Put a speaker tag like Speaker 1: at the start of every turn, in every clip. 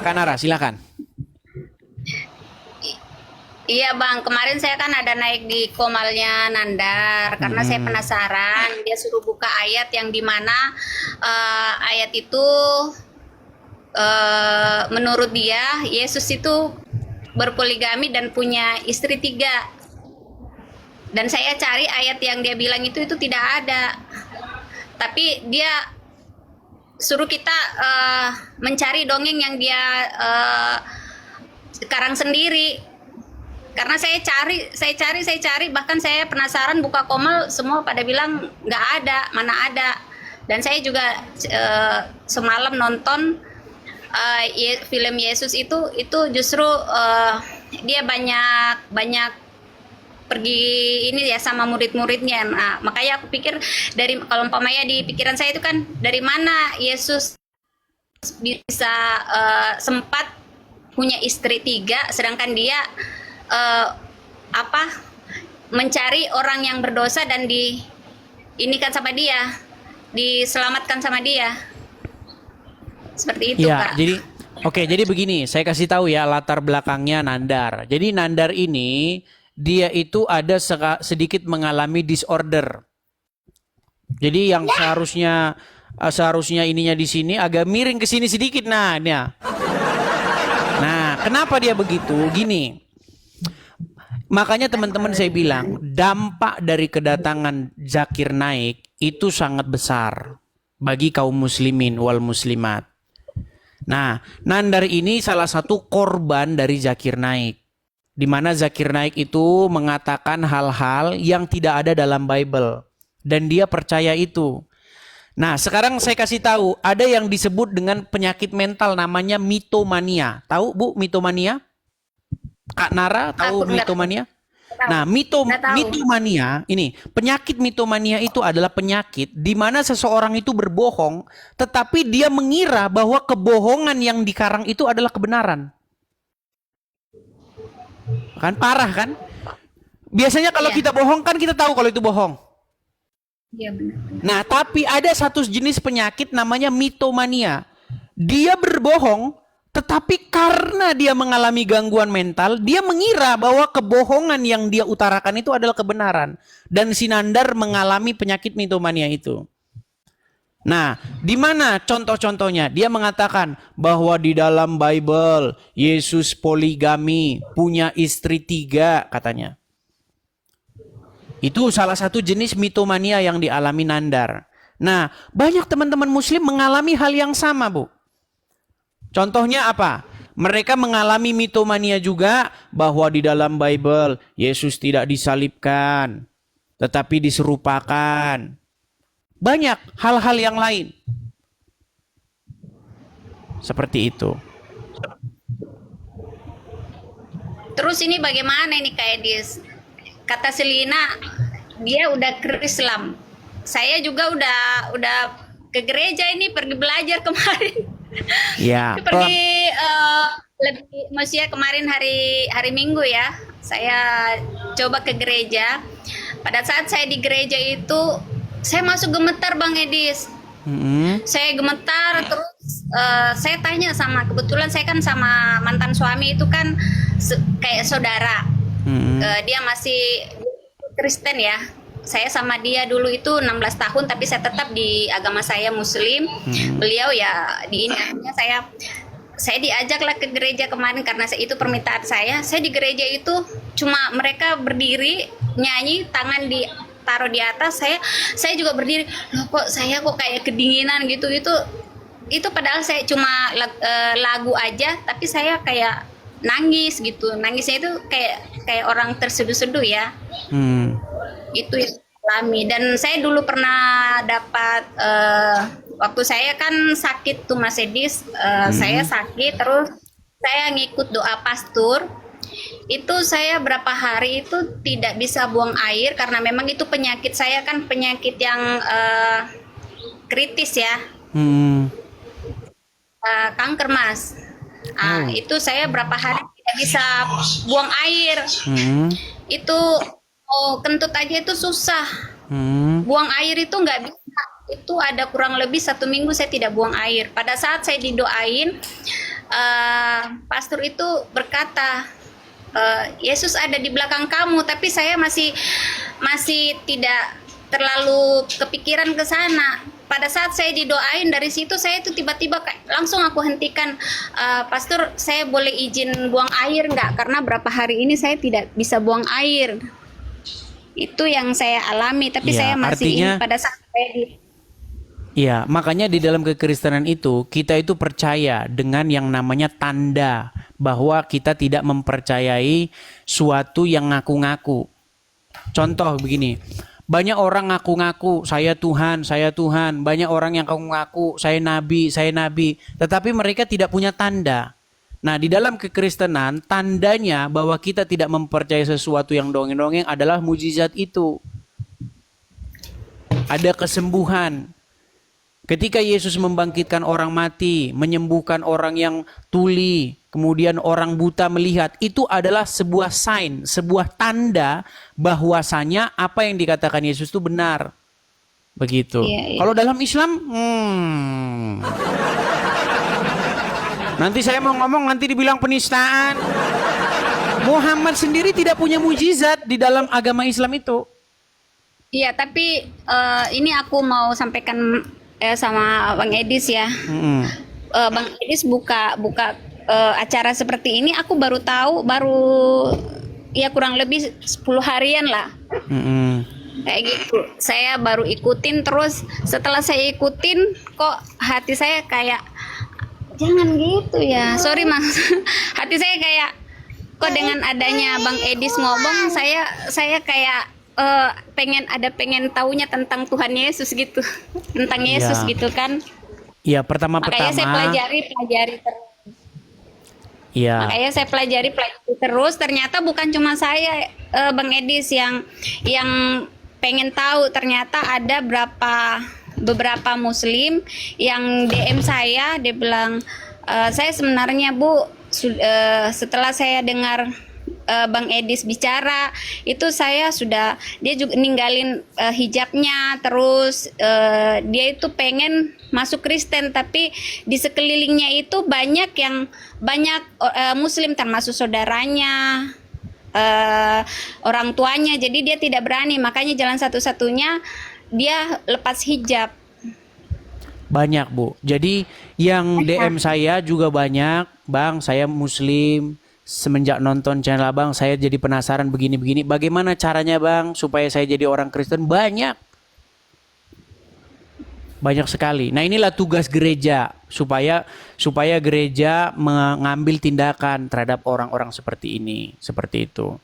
Speaker 1: Kanara, silakan.
Speaker 2: Iya Bang, kemarin saya kan ada naik di komalnya Nandar karena saya penasaran. Dia suruh buka ayat yang dimana ayat itu menurut dia Yesus itu berpoligami dan punya istri 3. Dan saya cari ayat yang dia bilang itu tidak ada. Tapi dia suruh kita mencari dongeng yang dia sekarang sendiri. Karena saya cari, bahkan saya penasaran buka komal, semua pada bilang nggak ada, mana ada. Dan saya juga semalam nonton film Yesus itu justru dia banyak pergi ini ya sama murid-muridnya. Nah, makanya aku pikir dari kalau umpamanya di pikiran saya itu kan dari mana Yesus bisa sempat punya istri 3, sedangkan dia mencari orang yang berdosa dan diselamatkan sama dia, seperti itu
Speaker 1: Ya,
Speaker 2: Kak.
Speaker 1: jadi begini, saya kasih tahu ya latar belakangnya Nandar. Jadi Nandar ini dia itu ada sedikit mengalami disorder. Jadi yang seharusnya ininya di sini agak miring ke sini sedikit. Nah, kenapa dia begitu? Gini. Makanya teman-teman saya bilang dampak dari kedatangan Zakir Naik itu sangat besar bagi kaum muslimin wal muslimat. Nah, Nandar ini salah satu korban dari Zakir Naik. Di mana Zakir Naik itu mengatakan hal-hal yang tidak ada dalam Bible dan dia percaya itu. Nah, sekarang saya kasih tahu, ada yang disebut dengan penyakit mental namanya mitomania. Tahu Bu mitomania? Kak Nara tahu mitomania? Nah, mitomania ini, penyakit mitomania itu adalah penyakit di mana seseorang itu berbohong, tetapi dia mengira bahwa kebohongan yang dikarang itu adalah kebenaran. Kan parah kan? Biasanya kalau kita bohong kan kita tahu kalau itu bohong.
Speaker 2: Iya benar.
Speaker 1: Nah, tapi ada satu jenis penyakit namanya mitomania. Dia berbohong, tetapi karena dia mengalami gangguan mental, dia mengira bahwa kebohongan yang dia utarakan itu adalah kebenaran. Dan si Nandar mengalami penyakit mitomania itu. Nah, di mana contoh-contohnya? Dia mengatakan bahwa di dalam Bible, Yesus poligami, punya istri 3 katanya. Itu salah satu jenis mitomania yang dialami Nandar. Nah, banyak teman-teman muslim mengalami hal yang sama, Bu. Contohnya apa? Mereka mengalami mitomania juga bahwa di dalam Bible Yesus tidak disalibkan, tetapi diserupakan. Banyak hal-hal yang lain. Seperti itu.
Speaker 2: Terus ini bagaimana ini Kak Edis? Kata Selina, dia udah ke Islam. Saya juga udah ke gereja ini, pergi belajar kemarin.
Speaker 1: Ya,
Speaker 2: Pergi maksudnya kemarin hari Minggu ya. Saya coba ke gereja. Pada saat saya di gereja itu, saya masuk gemetar Bang Edis. Saya gemetar terus saya tanya kebetulan saya kan sama mantan suami itu kan kayak saudara. Dia masih Kristen ya. Saya sama dia dulu itu 16 tahun tapi saya tetap di agama saya Muslim. Beliau ya di ini artinya saya diajaklah ke gereja kemarin karena itu permintaan saya. Saya di gereja itu cuma mereka berdiri nyanyi, tangan ditaruh di atas, saya juga berdiri. Loh kok saya kayak kedinginan gitu. Itu padahal saya cuma lagu aja tapi saya kayak nangis gitu. Nangisnya itu kayak orang terseduh-seduh ya. Itu yang alami. Dan saya dulu pernah dapat waktu saya kan sakit tuh Mas Edis, saya sakit terus saya ngikut doa pastur. Itu saya berapa hari itu tidak bisa buang air karena memang itu penyakit saya kan penyakit yang kritis ya. Kanker Mas. Itu saya berapa hari tidak bisa buang air. Itu kentut aja itu susah. Buang air itu nggak bisa. itu ada kurang lebih 1 minggu saya tidak buang air. Pada saat saya didoain, pastor itu berkata, Yesus ada di belakang kamu, tapi saya masih tidak terlalu kepikiran ke sana. Pada saat saya didoain, dari situ saya itu tiba-tiba langsung aku hentikan, Pastor, saya boleh izin buang air nggak? Karena berapa hari ini saya tidak bisa buang air. Itu yang saya alami, tapi
Speaker 1: Ya,
Speaker 2: saya masih
Speaker 1: artinya-
Speaker 2: ini pada saat saya di
Speaker 1: Ya, makanya di dalam kekristenan itu kita itu percaya dengan yang namanya tanda bahwa kita tidak mempercayai suatu yang ngaku-ngaku. Contoh begini, banyak orang ngaku-ngaku saya Tuhan, saya Tuhan. Banyak orang yang ngaku-ngaku saya Nabi, tetapi mereka tidak punya tanda. Nah, di dalam kekristenan tandanya bahwa kita tidak mempercayai sesuatu yang dongeng-dongeng adalah mujizat itu. Ada kesembuhan. Ketika Yesus membangkitkan orang mati, menyembuhkan orang yang tuli, kemudian orang buta melihat, itu adalah sebuah sign, sebuah tanda bahwasanya apa yang dikatakan Yesus itu benar. Begitu.
Speaker 2: Iya, iya.
Speaker 1: Kalau dalam Islam, nanti saya mau ngomong nanti dibilang penistaan. Muhammad sendiri tidak punya mujizat di dalam agama Islam itu.
Speaker 2: Iya, tapi ini aku mau sampaikan sama Bang Edis ya.
Speaker 1: Mm-mm.
Speaker 2: Bang Edis buka acara seperti ini, aku baru tahu, ya kurang lebih 10 harian lah.
Speaker 1: Mm-mm.
Speaker 2: Kayak gitu. Saya baru ikutin, terus setelah saya ikutin kok hati saya kayak jangan gitu ya. Sorry Mas. Hati saya kayak kok dengan adanya Bang Edis ngomong, saya kayak pengen taunya tentang Tuhan Yesus gitu. Tentang Yesus
Speaker 1: Ya.
Speaker 2: gitu kan.
Speaker 1: Ya,
Speaker 2: Makanya saya pelajari terus.
Speaker 1: Ya.
Speaker 2: Makanya saya pelajari terus. Ternyata bukan cuma saya, Bang Edis yang pengen tahu. Ternyata ada beberapa Muslim yang DM saya, dia bilang, saya sebenarnya Bu, setelah saya dengar Bang Edis bicara, itu dia juga ninggalin hijabnya, terus dia itu pengen masuk Kristen, tapi di sekelilingnya itu banyak Muslim, termasuk saudaranya, orang tuanya, jadi dia tidak berani, makanya jalan satu-satunya dia lepas hijab.
Speaker 1: Banyak Bu. Jadi yang DM saya juga banyak, Bang, saya Muslim. Semenjak nonton channel Abang, saya jadi penasaran begini-begini. Bagaimana caranya Bang supaya saya jadi orang Kristen? Banyak. Banyak sekali. Nah, inilah tugas gereja supaya gereja mengambil tindakan terhadap orang-orang seperti ini, seperti itu.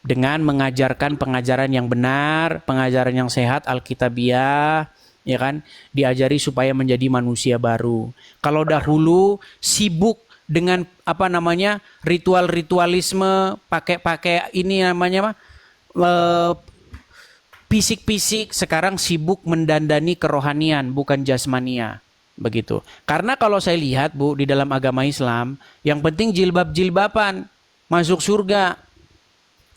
Speaker 1: Dengan mengajarkan pengajaran yang benar, pengajaran yang sehat, Alkitabiah, ya kan? Diajari supaya menjadi manusia baru. Kalau dahulu sibuk dengan ritualisme, pakai ini namanya fisik-fisik, sekarang sibuk mendandani kerohanian bukan jasmania, begitu. Karena kalau saya lihat Bu, di dalam agama Islam yang penting jilbab-jilbaban masuk surga.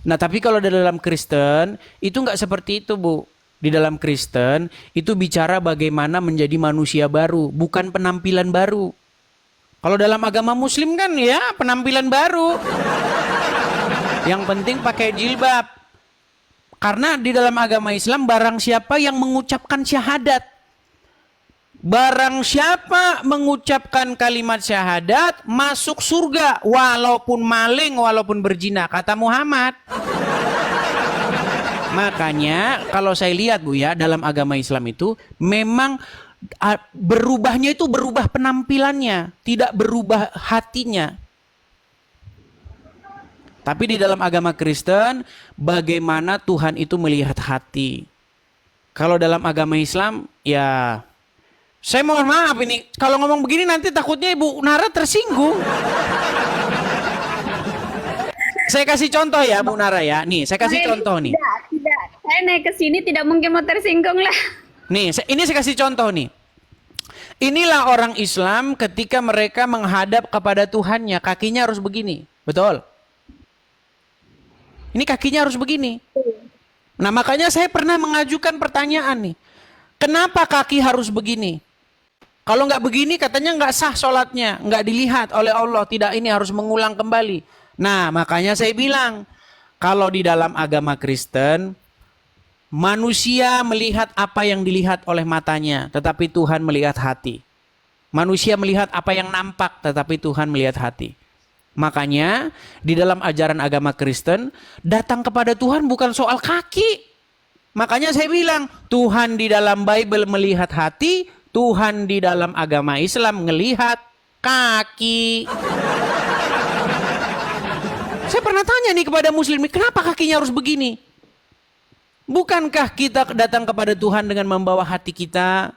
Speaker 1: Nah, tapi kalau di dalam Kristen itu nggak seperti itu Bu. Di dalam Kristen itu bicara bagaimana menjadi manusia baru, bukan penampilan baru. Kalau dalam agama Muslim kan ya penampilan baru. Yang penting pakai jilbab. Karena di dalam agama Islam barang siapa yang mengucapkan syahadat, barang siapa mengucapkan kalimat syahadat masuk surga walaupun maling, walaupun berzina, kata Muhammad. Makanya kalau saya lihat Bu ya, dalam agama Islam itu memang berubahnya itu berubah penampilannya, tidak berubah hatinya. Tapi di dalam agama Kristen, bagaimana Tuhan itu melihat hati. Kalau dalam agama Islam, ya saya mohon maaf ini, kalau ngomong begini nanti takutnya Ibu Nara tersinggung. Saya kasih contoh ya Bu Nara ya. Nih, saya kasih contoh nih.
Speaker 2: Tidak. Saya naik ke sini tidak mungkin mau tersinggung lah.
Speaker 1: Nih, ini saya kasih contoh nih. Inilah orang Islam ketika mereka menghadap kepada Tuhannya, kakinya harus begini. Betul? Ini kakinya harus begini. Nah, makanya saya pernah mengajukan pertanyaan nih. Kenapa kaki harus begini? Kalau nggak begini katanya nggak sah sholatnya, nggak dilihat oleh Allah. Tidak, ini harus mengulang kembali. Nah, makanya saya bilang, kalau di dalam agama Kristen, manusia melihat apa yang dilihat oleh matanya, tetapi Tuhan melihat hati. Manusia melihat apa yang nampak, tetapi Tuhan melihat hati. Makanya di dalam ajaran agama Kristen, datang kepada Tuhan bukan soal kaki. Makanya saya bilang, Tuhan di dalam Bible melihat hati, Tuhan di dalam agama Islam melihat kaki. Saya pernah tanya nih kepada muslim, kenapa kakinya harus begini? Bukankah kita datang kepada Tuhan dengan membawa hati kita?